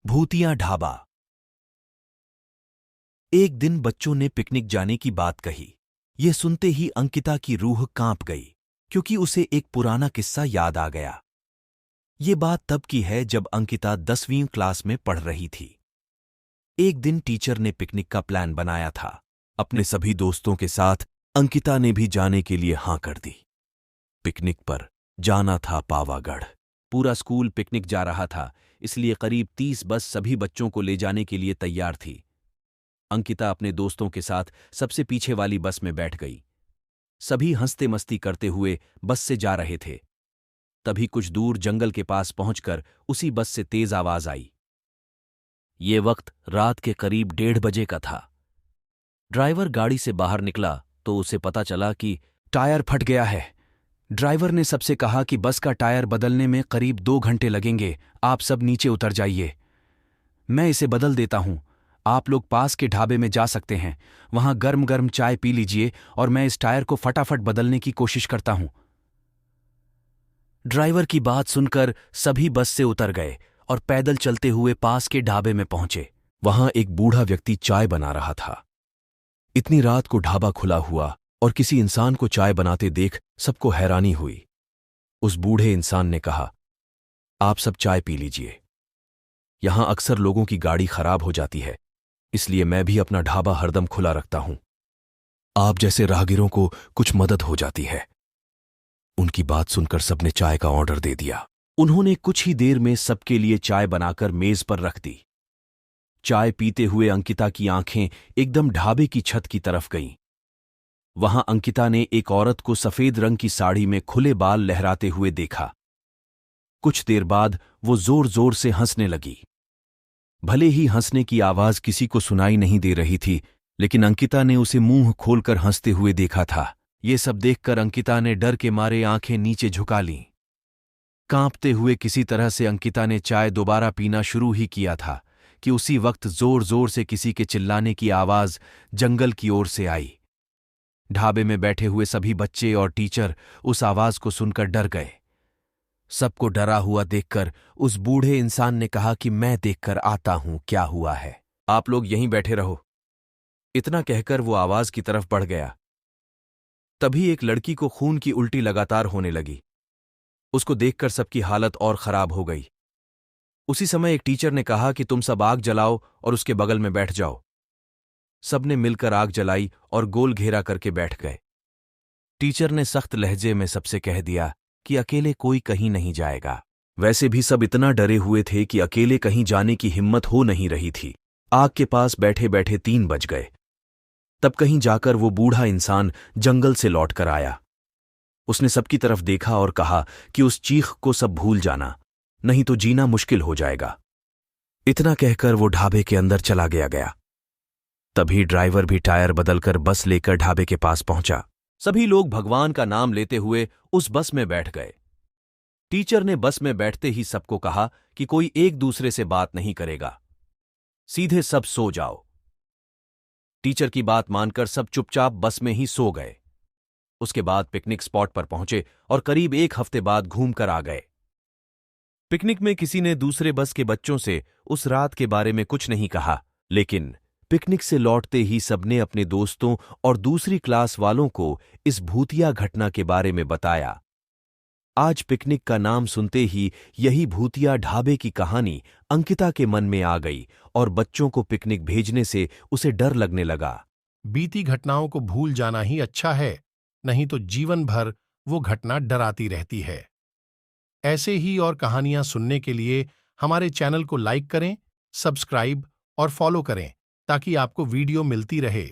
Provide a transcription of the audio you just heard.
भूतिया ढाबा। एक दिन बच्चों ने पिकनिक जाने की बात कही। यह सुनते ही अंकिता की रूह कांप गई, क्योंकि उसे एक पुराना किस्सा याद आ गया। ये बात तब की है जब अंकिता 10वीं क्लास में पढ़ रही थी। एक दिन टीचर ने पिकनिक का प्लान बनाया था। अपने सभी दोस्तों के साथ अंकिता ने भी जाने के लिए हां कर दी। पिकनिक पर जाना था पावागढ़। पूरा स्कूल पिकनिक जा रहा था, इसलिए करीब 30 बस सभी बच्चों को ले जाने के लिए तैयार थी। अंकिता अपने दोस्तों के साथ सबसे पीछे वाली बस में बैठ गई। सभी हंसते मस्ती करते हुए बस से जा रहे थे। तभी कुछ दूर जंगल के पास पहुंचकर उसी बस से तेज आवाज आई। ये वक्त रात के करीब 1:30 बजे का था। ड्राइवर गाड़ी से बाहर निकला तो उसे पता चला कि टायर फट गया है। ड्राइवर ने सबसे कहा कि बस का टायर बदलने में करीब 2 घंटे लगेंगे, आप सब नीचे उतर जाइए। मैं इसे बदल देता हूं, आप लोग पास के ढाबे में जा सकते हैं, वहां गर्म गर्म चाय पी लीजिए और मैं इस टायर को फटाफट बदलने की कोशिश करता हूं। ड्राइवर की बात सुनकर सभी बस से उतर गए और पैदल चलते हुए पास के ढाबे में पहुंचे। वहां एक बूढ़ा व्यक्ति चाय बना रहा था। इतनी रात को ढाबा खुला हुआ और किसी इंसान को चाय बनाते देख सबको हैरानी हुई। उस बूढ़े इंसान ने कहा, आप सब चाय पी लीजिए। यहां अक्सर लोगों की गाड़ी खराब हो जाती है, इसलिए मैं भी अपना ढाबा हरदम खुला रखता हूं। आप जैसे राहगीरों को कुछ मदद हो जाती है। उनकी बात सुनकर सबने चाय का ऑर्डर दे दिया। उन्होंने कुछ ही देर में सबके लिए चाय बनाकर मेज पर रख दी। चाय पीते हुए अंकिता की आंखें एकदम ढाबे की छत की तरफ गईं। वहां अंकिता ने एक औरत को सफेद रंग की साड़ी में खुले बाल लहराते हुए देखा। कुछ देर बाद वो जोर जोर से हंसने लगी। भले ही हंसने की आवाज किसी को सुनाई नहीं दे रही थी, लेकिन अंकिता ने उसे मुंह खोलकर हंसते हुए देखा था। ये सब देखकर अंकिता ने डर के मारे आंखें नीचे झुका लीं। कांपते हुए किसी तरह से अंकिता ने चाय दोबारा पीना शुरू ही किया था कि उसी वक्त जोर जोर से किसी के चिल्लाने की आवाज जंगल की ओर से आई। ढाबे में बैठे हुए सभी बच्चे और टीचर उस आवाज को सुनकर डर गए। सबको डरा हुआ देखकर उस बूढ़े इंसान ने कहा कि मैं देखकर आता हूं क्या हुआ है, आप लोग यहीं बैठे रहो। इतना कहकर वो आवाज की तरफ बढ़ गया। तभी एक लड़की को खून की उल्टी लगातार होने लगी। उसको देखकर सबकी हालत और खराब हो गई। उसी समय एक टीचर ने कहा कि तुम सब आग जलाओ और उसके बगल में बैठ जाओ। सबने मिलकर आग जलाई और गोल घेरा करके बैठ गए। टीचर ने सख्त लहजे में सबसे कह दिया कि अकेले कोई कहीं नहीं जाएगा। वैसे भी सब इतना डरे हुए थे कि अकेले कहीं जाने की हिम्मत हो नहीं रही थी। आग के पास बैठे बैठे 3 बज गए। तब कहीं जाकर वो बूढ़ा इंसान जंगल से लौट कर आया। उसने सबकी तरफ देखा और कहा कि उस चीख को सब भूल जाना, नहीं तो जीना मुश्किल हो जाएगा। इतना कहकर वो ढाबे के अंदर चला गया। तभी ड्राइवर भी टायर बदलकर बस लेकर ढाबे के पास पहुंचा। सभी लोग भगवान का नाम लेते हुए उस बस में बैठ गए। टीचर ने बस में बैठते ही सबको कहा कि कोई एक दूसरे से बात नहीं करेगा, सीधे सब सो जाओ। टीचर की बात मानकर सब चुपचाप बस में ही सो गए। उसके बाद पिकनिक स्पॉट पर पहुंचे और करीब 1 हफ्ते बाद घूमकर आ गए। पिकनिक में किसी ने दूसरे बस के बच्चों से उस रात के बारे में कुछ नहीं कहा, लेकिन पिकनिक से लौटते ही सबने अपने दोस्तों और दूसरी क्लास वालों को इस भूतिया घटना के बारे में बताया। आज पिकनिक का नाम सुनते ही यही भूतिया ढाबे की कहानी अंकिता के मन में आ गई और बच्चों को पिकनिक भेजने से उसे डर लगने लगा। बीती घटनाओं को भूल जाना ही अच्छा है, नहीं तो जीवन भर वो घटना डराती रहती है। ऐसे ही और कहानियां सुनने के लिए हमारे चैनल को लाइक करें, सब्सक्राइब और फॉलो करें ताकि आपको वीडियो मिलती रहे।